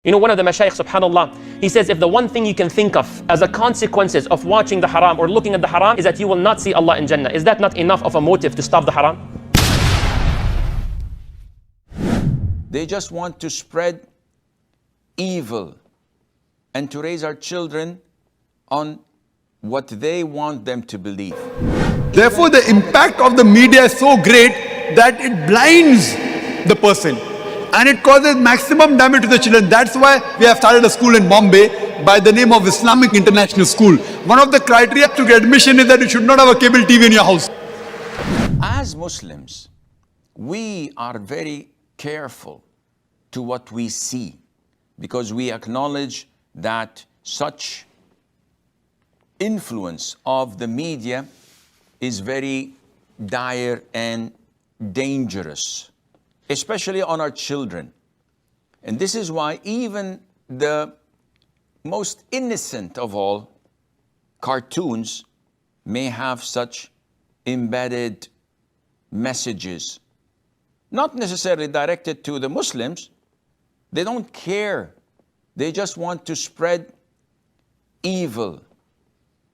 You know, one of the mashayikh, subhanAllah, he says, if the one thing you can think of as a consequences of watching the haram or looking at the haram is that you will not see Allah in Jannah, is that not enough of a motive to stop the haram? They just want to spread evil and to raise our children on what they want them to believe. Therefore, the impact of the media is so great that it blinds the person and it causes maximum damage to the children. That's why we have started a school in Bombay by the name of Islamic International School. One of the criteria to get admission is that you should not have a cable TV in your house. As Muslims, we are very careful to what we see because we acknowledge that such influence of the media is very dire and dangerous, especially on our children. And this is why even the most innocent of all cartoons may have such embedded messages, not necessarily directed to the Muslims. They don't care. They just want to spread evil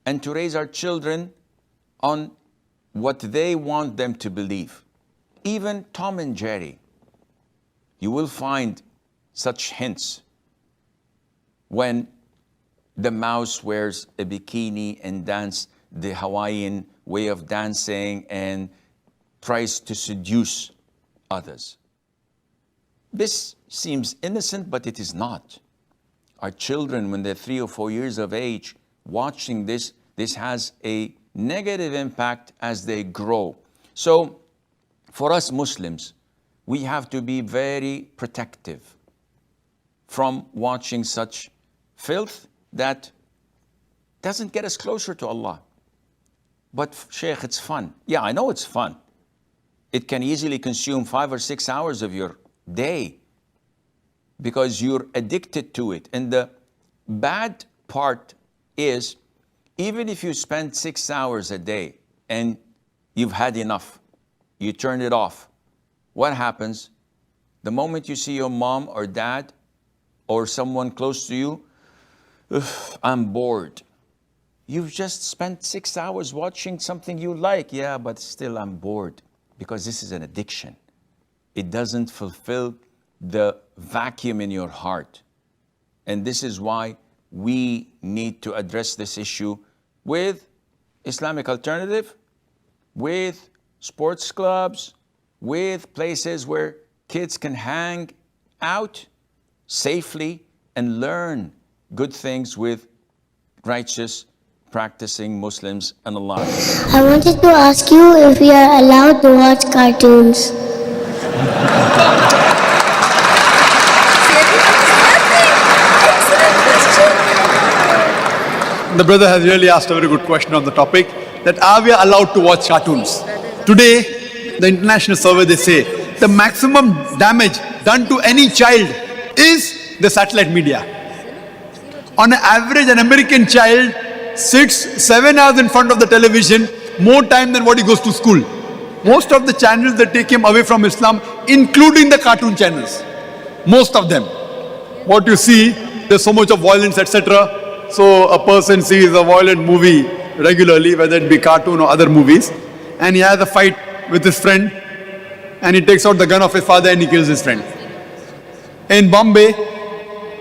and to raise our children on what they want them to believe. Even Tom and Jerry, you will find such hints when the mouse wears a bikini and dance the Hawaiian way of dancing and tries to seduce others. This seems innocent, but it is not. Our children, when they're 3 or 4 years of age, watching this has a negative impact as they grow. So for us Muslims, we have to be very protective from watching such filth that doesn't get us closer to Allah. But Shaykh, it's fun. Yeah, I know it's fun. It can easily consume 5 or 6 hours of your day because you're addicted to it. And the bad part is, even if you spend 6 hours a day and you've had enough, you turn it off, what happens? The moment you see your mom or dad or someone close to you, I'm bored. You've just spent 6 hours watching something you like. Yeah, but still I'm bored because this is an addiction. It doesn't fulfill the vacuum in your heart. And this is why we need to address this issue with Islamic alternative, with sports clubs, with places where kids can hang out safely and learn good things with righteous, practicing Muslims and Allah. I wanted to ask you if we are allowed to watch cartoons. The brother has really asked a very good question on the topic, that are we allowed to watch cartoons? Today, the international survey, they say the maximum damage done to any child is the satellite media. On an average, an American child sits 7 hours in front of the television, more time than what he goes to school. Most of the channels that take him away from Islam, including the cartoon channels, most of them. What you see, there's so much of violence, etc. So a person sees a violent movie regularly, whether it be cartoon or other movies, and he has a fight with his friend, and he takes out the gun of his father and he kills his friend. In Bombay,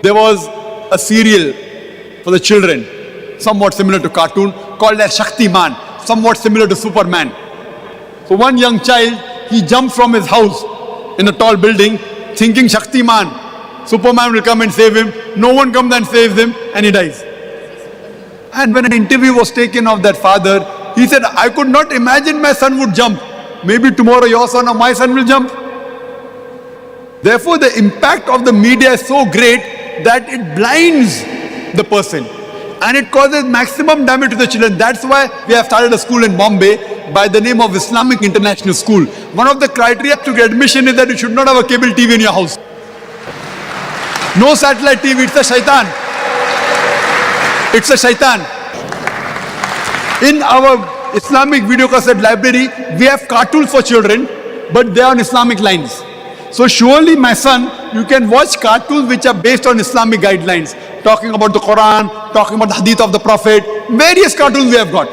there was a serial for the children, somewhat similar to cartoon, called as Shaktiman, somewhat similar to Superman. So one young child, he jumps from his house in a tall building, thinking Shaktiman, Superman will come and save him. No one comes and saves him, and he dies. And when an interview was taken of that father, he said, I could not imagine my son would jump. Maybe tomorrow your son or my son will jump. Therefore, the impact of the media is so great that it blinds the person and it causes maximum damage to the children. That's why we have started a school in Bombay by the name of Islamic International School. One of the criteria to get admission is that you should not have a cable TV in your house. No satellite TV, it's a shaitan. It's a shaitan. In our Islamic video cassette library, we have cartoons for children, but they are on Islamic lines. So surely my son, you can watch cartoons which are based on Islamic guidelines, talking about the Quran, talking about the hadith of the Prophet, various cartoons we have got.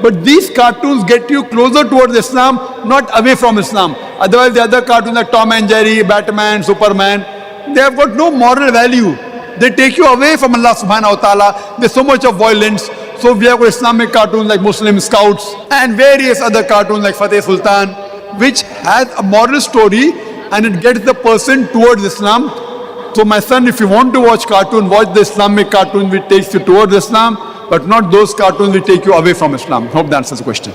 But these cartoons get you closer towards Islam, not away from Islam. Otherwise, the other cartoons like Tom and Jerry, Batman, Superman, they have got no moral value. They take you away from Allah subhanahu wa ta'ala. There's so much of violence. So we have got Islamic cartoons like Muslim Scouts and various other cartoons like Fateh Sultan, which has a moral story and it gets the person towards Islam. So my son, if you want to watch cartoon, watch the Islamic cartoon which takes you towards Islam, but not those cartoons which take you away from Islam. Hope that answers the question.